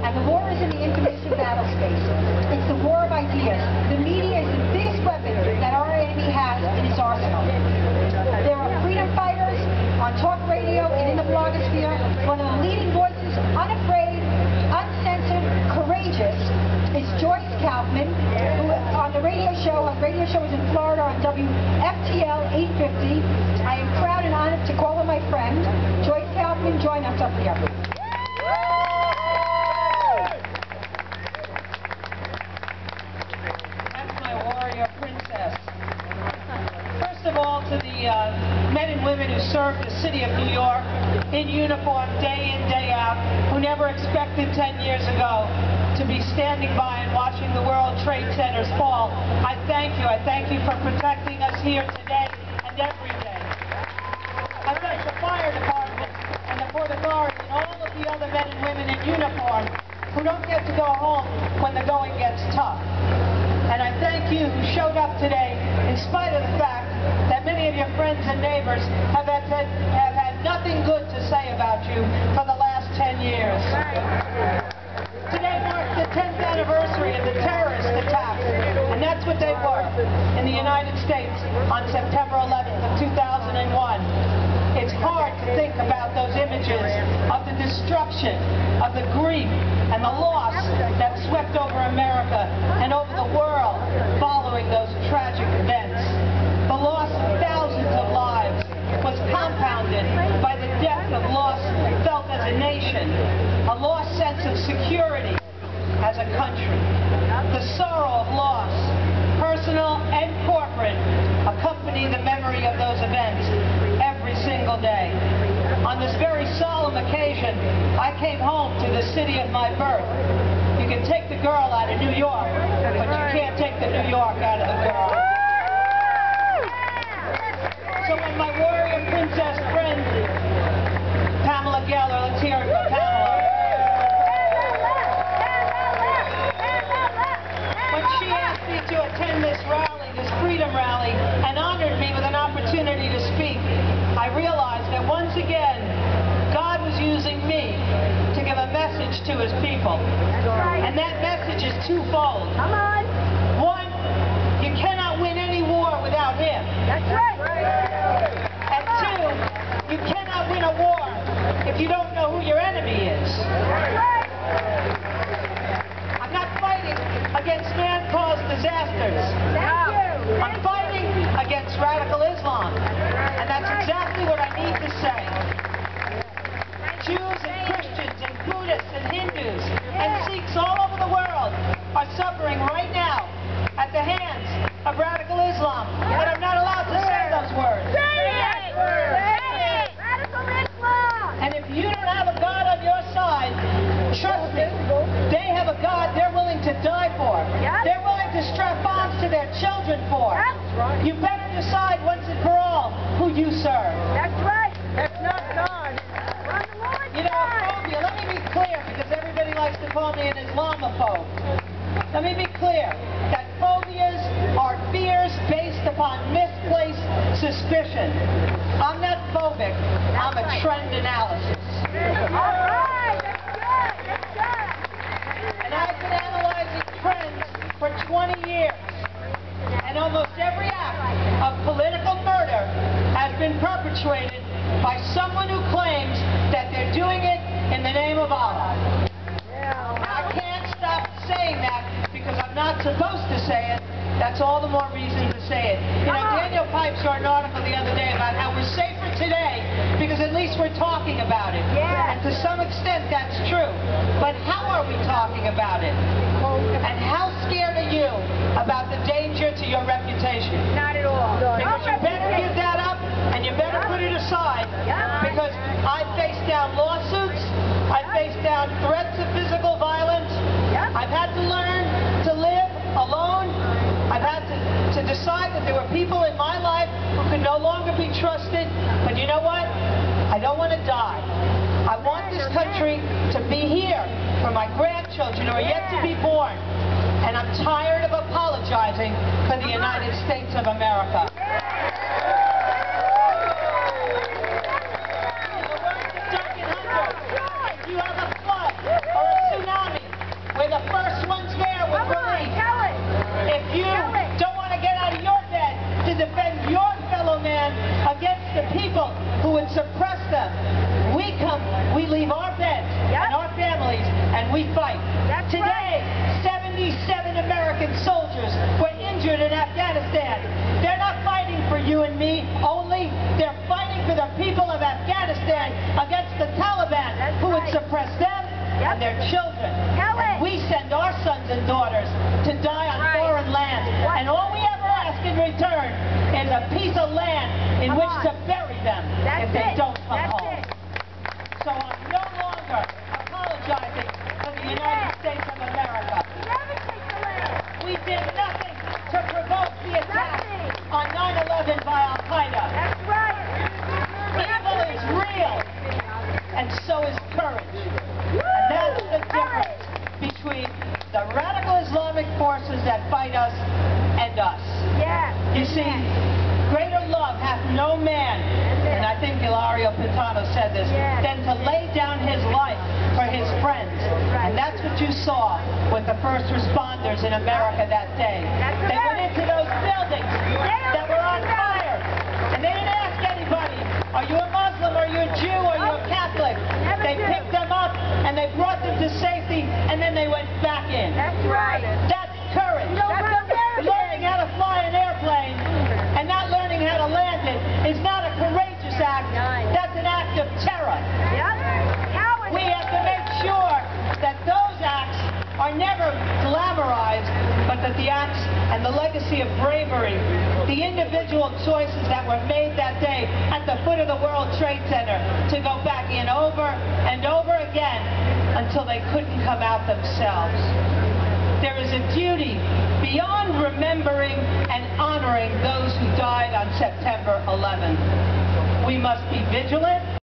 And the war isn't the information battle space. It's the war of ideas. The media is the biggest weapon that our enemy has in his arsenal. There are freedom fighters on talk radio and in the blogosphere. One of the leading voices, unafraid, uncensored, courageous, is Joyce Kaufman, who on the radio show is in Florida on WFTL 850. I am proud and honored to call her my friend. Joyce Kaufman, join us up here. That's my warrior princess. First of all, to the men and women who serve the city of New York in uniform day in, day out, who never expected 10 years ago to be standing by and watching the World Trade Centers fall. I thank you. I thank you for protecting us here today and every day. I thank the fire department and the Port Authority and all of the other men and women in uniform who don't get to go home when the going gets tough. And I thank you who showed up today in spite of the fact that many of your friends and neighbors have had nothing good to say about you for the last 10 years. Today marks the 10th anniversary of the terrorist attacks, and that's what they were in the United States on September 11th of 2001. It's hard to think about those images of the destruction, of the grief, and the loss that swept over America and over the world following those tragic events. The loss of thousands of lives was compounded by the depth of loss felt as a nation, a lost sense of security as a country. The sorrow of loss, personal and corporate, accompany the memory of those events every single day. On this very solemn occasion, I came home to the city of my birth. You can take the girl out of New York, but you can't take the New York out of the girl. So when my warrior princess friend, Pamela Geller, let's hear it for Pamela. When she asked me to attend this rally, this freedom rally, and honored me with an opportunity to speak, I realized that once again, God was using me to give a message to his people. And that message is twofold. Come on. One, you cannot win any war without him. That's right. And two, you cannot win a war if you don't know who your enemy is. That's right. I'm not fighting against man-caused disasters. Thank you. I'm fighting against radical Islam. And that's exactly what I need to say. Jews and Christians and Buddhists and Hindus and Sikhs all over the world are suffering right now at the hands of radical Islam. But I'm not allowed to say those words. Say it. Say it. Radical Islam. And if you don't have a God on your side, trust me, they have a God they're willing to die for. They're willing to strap bombs to their children for. You better decide once and for all who you serve. That's right. That's not God. Run the Lord's You know, side. phobia, let me be clear, because everybody likes to call me an Islamophobe. Let me be clear that phobias are fears based upon misplaced suspicion. I'm not phobic, I'm a trend analysis. All right. That's good. That's good. And I've been analyzing trends for 20 years. And almost every act of political murder has been perpetrated by someone who claims that they're doing it in the name of Allah. I can't stop saying that because I'm not supposed to say it. That's all the more reason to say it. You know, Daniel Pipes wrote an article the other day about how we're safer today because at least we're talking about it. Yeah. And to some extent that's true. But how are we talking about it? And how scared are you about the danger to your reputation? Not at all. Because you better give that up and you better put it aside. Because I've faced down lawsuits, I've faced down threats of physical violence, I've had to learn to live alone, I've had to decide that there were people in my life who could no longer be trusted, but you know what? I don't want to die. I want this country to be here for my grandchildren who are yet to be born. And I'm tired of apologizing for the United States of America. In the words of Duncan Hunter, if you have a flood or a tsunami and we fight. Today, 77 American soldiers were injured in Afghanistan. They're not fighting for you and me only. They're fighting for the people of Afghanistan against the Taliban, who would suppress them and their children. And we send our sons and daughters to die on foreign land. And all we ever ask in return is a piece of land in which to bury them if they don't come home. So I'm no longer apologizing for the United States of America. We did nothing to provoke the attack on 9/11 by Al-Qaeda. That's right. Evil is real, and so is courage. And that's the difference between the radical Islamic forces that fight us and us. Yeah. You see, greater love hath no man, and I think Ilario Pitano said this, than to lay down his life for his friends. And that's what you saw with the first responders in America that day. They went into those buildings that were on fire, and they didn't ask anybody, are you a Muslim, are you a Jew, are you a Catholic? They picked them up, and they brought them to safety, and then they went back in. That's right. That's courage. That's American. Learning how to fly an airplane and not learning how to land it is not a courageous act. That's an act of terror. We have to make sure that those acts are never glamorized, but that the acts and the legacy of bravery, the individual choices that were made that day at the foot of the World Trade Center to go back in over and over again until they couldn't come out themselves. There is a duty beyond remembering and honoring those who died on September 11th. We must be vigilant,